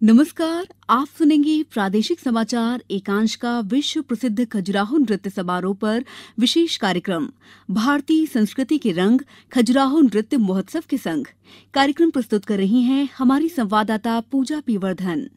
नमस्कार। आप सुनेंगे प्रादेशिक समाचार एकांश का विश्व प्रसिद्ध खजुराहो नृत्य समारोह पर विशेष कार्यक्रम भारतीय संस्कृति के रंग खजुराहो नृत्य महोत्सव के संग। कार्यक्रम प्रस्तुत कर रही हैं हमारी संवाददाता पूजा पीवर्धन।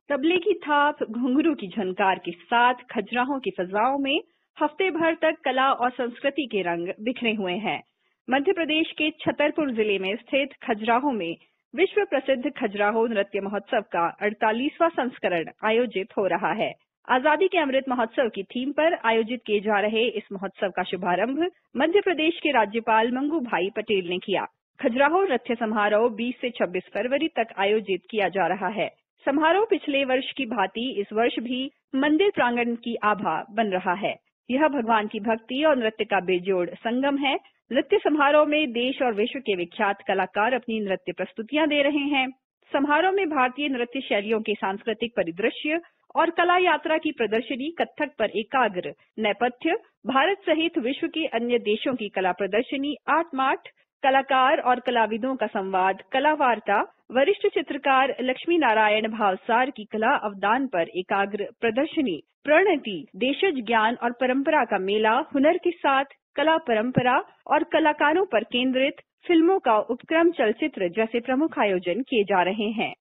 तबले की थाप, घुंघरू की झनकार के साथ खजुराहो की फजाओं में हफ्ते भर तक कला और संस्कृति के रंग बिखरे हुए हैं। मध्य प्रदेश के छतरपुर जिले में स्थित खजुराहो में विश्व प्रसिद्ध खजुराहो नृत्य महोत्सव का 48वां संस्करण आयोजित हो रहा है। आजादी के अमृत महोत्सव की थीम पर आयोजित किए जा रहे इस महोत्सव का शुभारंभ मध्य प्रदेश के राज्यपाल मंगू भाई पटेल ने किया। खजुराहो नृत्य समारोह 20 से 26 फरवरी तक आयोजित किया जा रहा है। समारोह पिछले वर्ष की भांति इस वर्ष भी मंदिर प्रांगण की आभा बन रहा है। यह भगवान की भक्ति और नृत्य का बेजोड़ संगम है। नृत्य समारोह में देश और विश्व के विख्यात कलाकार अपनी नृत्य प्रस्तुतियां दे रहे हैं। समारोह में भारतीय नृत्य शैलियों के सांस्कृतिक परिदृश्य और कला यात्रा की प्रदर्शनी, कथक पर एकाग्र नेपथ्य, भारत सहित विश्व के अन्य देशों की कला प्रदर्शनी, आर्ट मार्ट, कलाकार और कलाविदों का संवाद, कला वार्ता, वरिष्ठ चित्रकार लक्ष्मी नारायण भावसार की कला अवदान पर एकाग्र प्रदर्शनी, प्रणति, देशज ज्ञान और परंपरा का मेला, हुनर के साथ कला परंपरा और कलाकारों पर केंद्रित फिल्मों का उपक्रम, चलचित्र जैसे प्रमुख आयोजन किए जा रहे हैं।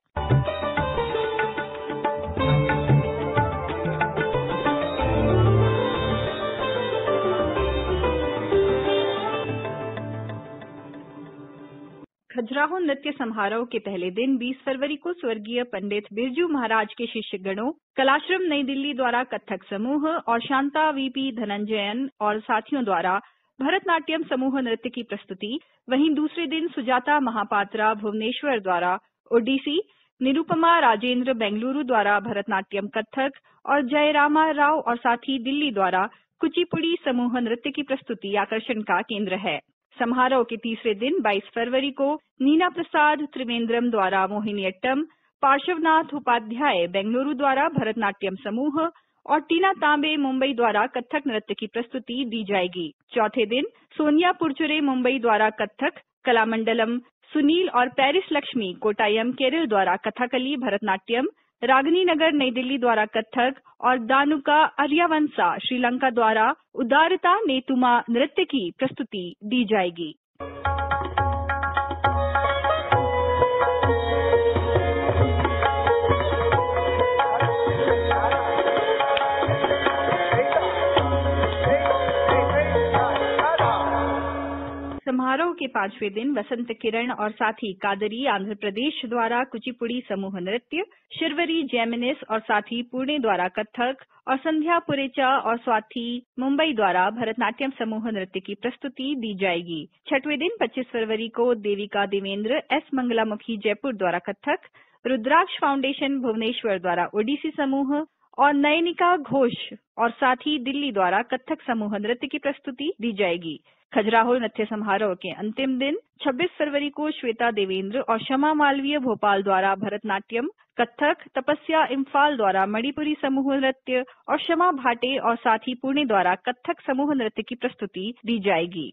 खजुराहो नृत्य समारोह के पहले दिन 20 फरवरी को स्वर्गीय पंडित बिरजू महाराज के शिष्यगणों, कलाश्रम नई दिल्ली द्वारा कथक समूह और शांता वीपी धनंजयन और साथियों द्वारा भरतनाट्यम समूह नृत्य की प्रस्तुति। वहीं दूसरे दिन सुजाता महापात्रा भुवनेश्वर द्वारा ओडिसी, निरुपमा राजेंद्र बेंगलुरु द्वारा भरतनाट्यम कथक और जयरामा राव और साथी दिल्ली द्वारा कुचिपुड़ी समूह नृत्य की प्रस्तुति आकर्षण का केंद्र है। समारोह के तीसरे दिन 22 फरवरी को नीना प्रसाद त्रिवेंद्रम द्वारा मोहिनीअट्टम, पार्श्वनाथ उपाध्याय बेंगलुरु द्वारा भरतनाट्यम समूह और टीना तांबे मुंबई द्वारा कथक नृत्य की प्रस्तुति दी जाएगी। चौथे दिन सोनिया पुरचुरे मुंबई द्वारा कथक, कलामंडलम सुनील और पेरिस लक्ष्मी कोटायम केरल द्वारा कथकली भरतनाट्यम, रागनी नगर नई दिल्ली द्वारा कथक और दानुका आर्यावंशा श्रीलंका द्वारा उदारता नेतुमा नृत्य की प्रस्तुति दी जाएगी। समारोह के 5वें दिन वसंत किरण और साथी कादरी आंध्र प्रदेश द्वारा कुचिपुड़ी समूह नृत्य, शिरवरी जैमिनिस और साथी पुणे द्वारा कथक और संध्या पुरेचा और साथी मुंबई द्वारा भरतनाट्यम समूह नृत्य की प्रस्तुति दी जाएगी। 6वें दिन 25 फरवरी को देविका देवेंद्र एस मंगलामुखी जयपुर द्वारा कथक, रुद्राक्ष फाउंडेशन भुवनेश्वर द्वारा ओडिसी समूह और नयनिका घोष और साथी दिल्ली द्वारा कथक समूह नृत्य की प्रस्तुति दी जाएगी। खजुराहो नृत्य समारोह के अंतिम दिन 26 फरवरी को श्वेता देवेंद्र और शमा मालवीय भोपाल द्वारा भरतनाट्यम, कथक, तपस्या इम्फाल द्वारा मणिपुरी समूह नृत्य और शमा भाटे और साथी पुणे द्वारा कथक समूह नृत्य की प्रस्तुति दी जाएगी।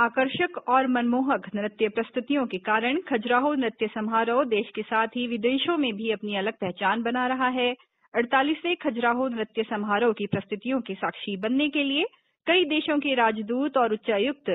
आकर्षक और मनमोहक नृत्य प्रस्तुतियों के कारण खजुराहो नृत्य समारोह देश के साथ ही विदेशों में भी अपनी अलग पहचान बना रहा है। 48वें खजुराहो नृत्य समारोह की प्रस्तुतियों के साक्षी बनने के लिए कई देशों के राजदूत और उच्चायुक्त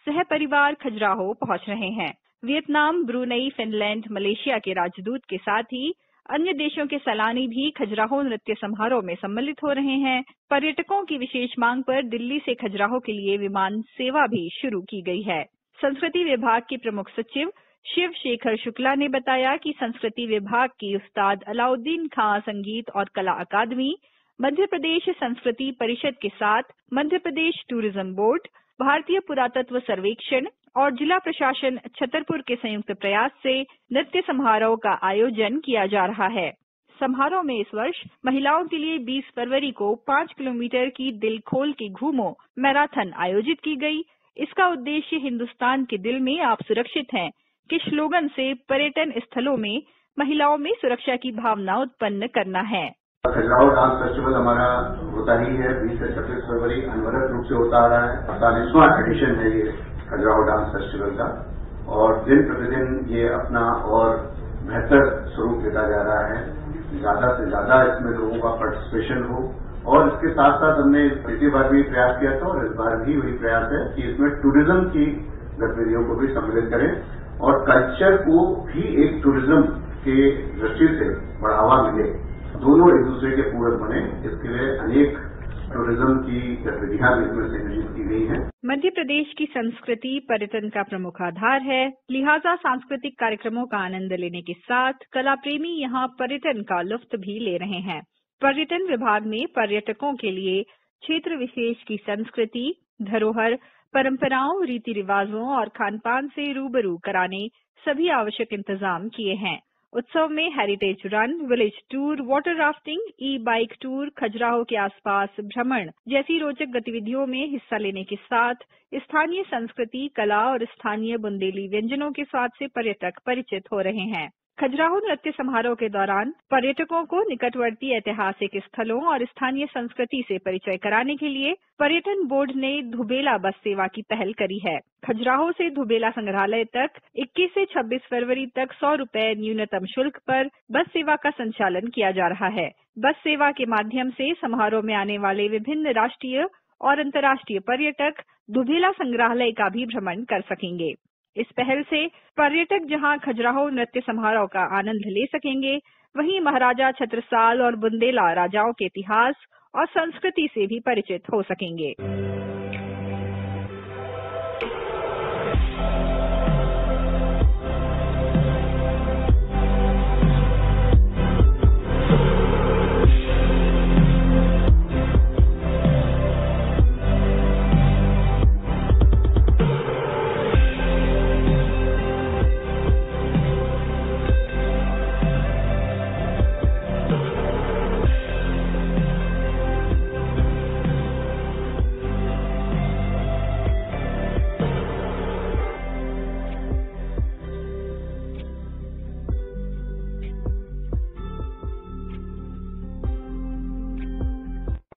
सह परिवार खजुराहो पहुंच रहे हैं। वियतनाम, ब्रुनई, फिनलैंड, मलेशिया के राजदूत के साथ ही अन्य देशों के सैलानी भी खजुराहो नृत्य समारोह में सम्मिलित हो रहे हैं। पर्यटकों की विशेष मांग पर दिल्ली से खजुराहो के लिए विमान सेवा भी शुरू की गई है। संस्कृति विभाग के प्रमुख सचिव शिव शेखर शुक्ला ने बताया कि संस्कृति विभाग की उस्ताद अलाउद्दीन खां संगीत और कला अकादमी मध्य प्रदेश संस्कृति परिषद के साथ मध्य प्रदेश टूरिज्म बोर्ड, भारतीय पुरातत्व सर्वेक्षण और जिला प्रशासन छतरपुर के संयुक्त प्रयास से नृत्य समारोह का आयोजन किया जा रहा है। समारोह में इस वर्ष महिलाओं के लिए 20 फरवरी को 5 किलोमीटर की दिल खोल के घूमो मैराथन आयोजित की गई। इसका उद्देश्य हिंदुस्तान के दिल में आप सुरक्षित हैं के स्लोगन से पर्यटन स्थलों में महिलाओं में सुरक्षा की भावना उत्पन्न करना है। खजुराहो डांस फेस्टिवल हमारा होता ही है 20 से 26 फरवरी अनवरत रूप से होता आ रहा है। 48वां एडिशन है ये खजुराहो डांस फेस्टिवल का और दिन प्रतिदिन ये अपना और बेहतर स्वरूप लेता जा रहा है। ज्यादा से ज्यादा इसमें लोगों का पार्टिसिपेशन हो और इसके साथ साथ हमने पिछली बार भी प्रयास किया था और इस बार भी वही प्रयास है कि इसमें टूरिज्म की गतिविधियों को भी सम्मिलित करें और कल्चर को भी एक टूरिज्म की दृष्टि से बढ़ावा मिले, दोनों एक दूसरे के पूरक बने। इसके लिए अनेक टूरिज्म की गतिविधियां भी इसमें संयोजित की गई हैं। मध्य प्रदेश की संस्कृति पर्यटन का प्रमुख आधार है, लिहाजा सांस्कृतिक कार्यक्रमों का आनंद लेने के साथ कला प्रेमी यहाँ पर्यटन का लुत्फ भी ले रहे हैं। पर्यटन विभाग ने पर्यटकों के लिए क्षेत्र विशेष की संस्कृति, धरोहर, परंपराओं, रीति रिवाजों और खानपान से रूबरू कराने सभी आवश्यक इंतजाम किए हैं। उत्सव में heritage run, village tour, water rafting, e bike tour, Khajuraho के आसपास भ्रमण जैसी रोचक गतिविधियों में हिस्सा लेने के साथ स्थानीय संस्कृति, कला और स्थानीय बुंदेली व्यंजनों के स्वाद से पर्यटक परिचित हो रहे हैं। खजुराहो नृत्य समारोह के दौरान पर्यटकों को निकटवर्ती ऐतिहासिक स्थलों और स्थानीय संस्कृति से परिचय कराने के लिए पर्यटन बोर्ड ने धुबेला बस सेवा की पहल करी है। खजुराहो से धुबेला संग्रहालय तक 21 से 26 फरवरी तक 100 रुपए न्यूनतम शुल्क पर बस सेवा का संचालन किया जा रहा है। बस सेवा के माध्यम से समारोह में आने वाले विभिन्न राष्ट्रीय और अंतर्राष्ट्रीय पर्यटक धुबेला संग्रहालय का भी भ्रमण कर सकेंगे। इस पहल से पर्यटक जहां खजुराहो नृत्य समारोह का आनंद ले सकेंगे, वहीं महाराजा छत्रसाल और बुंदेला राजाओं के इतिहास और संस्कृति से भी परिचित हो सकेंगे।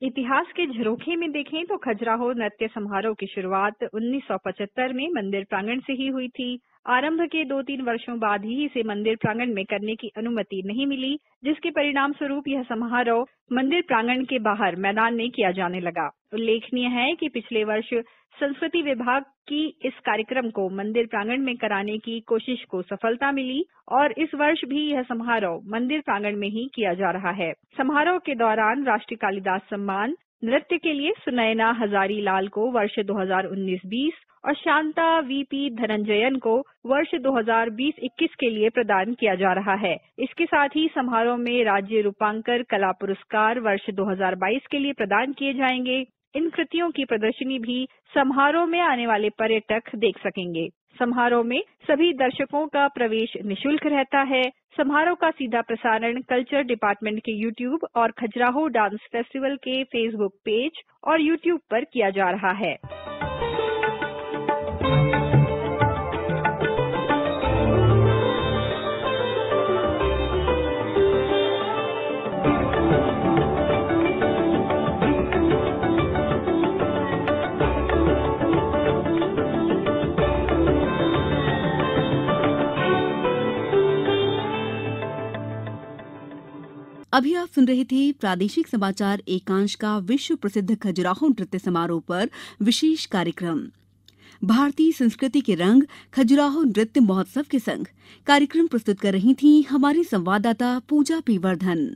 इतिहास के झरोखे में देखें तो खजुराहो नृत्य समारोह की शुरुआत 1975 में मंदिर प्रांगण से ही हुई थी। आरंभ के 2-3 वर्षों बाद ही इसे मंदिर प्रांगण में करने की अनुमति नहीं मिली, जिसके परिणाम स्वरूप यह समारोह मंदिर प्रांगण के बाहर मैदान में किया जाने लगा। उल्लेखनीय है कि पिछले वर्ष संस्कृति विभाग की इस कार्यक्रम को मंदिर प्रांगण में कराने की कोशिश को सफलता मिली और इस वर्ष भी यह समारोह मंदिर प्रांगण में ही किया जा रहा है। समारोह के दौरान राष्ट्रीय कालिदास सम्मान नृत्य के लिए सुनैना हजारी लाल को वर्ष 2019-20 और शांता वीपी धनंजयन को वर्ष 2020-21 के लिए प्रदान किया जा रहा है। इसके साथ ही समारोह में राज्य रूपांकर कला पुरस्कार वर्ष 2022 के लिए प्रदान किए जाएंगे। इन कृतियों की प्रदर्शनी भी समारोह में आने वाले पर्यटक देख सकेंगे। समारोह में सभी दर्शकों का प्रवेश निःशुल्क रहता है। समारोह का सीधा प्रसारण कल्चर डिपार्टमेंट के यूट्यूब और खजुराहो डांस फेस्टिवल के फेसबुक पेज और यूट्यूब पर किया जा रहा है। अभी आप सुन रहे थे प्रादेशिक समाचार एकांश का विश्व प्रसिद्ध खजुराहो नृत्य समारोह पर विशेष कार्यक्रम। भारतीय संस्कृति के रंग खजुराहो नृत्य महोत्सव के संग कार्यक्रम प्रस्तुत कर रही थी हमारी संवाददाता पूजा पी वर्धन।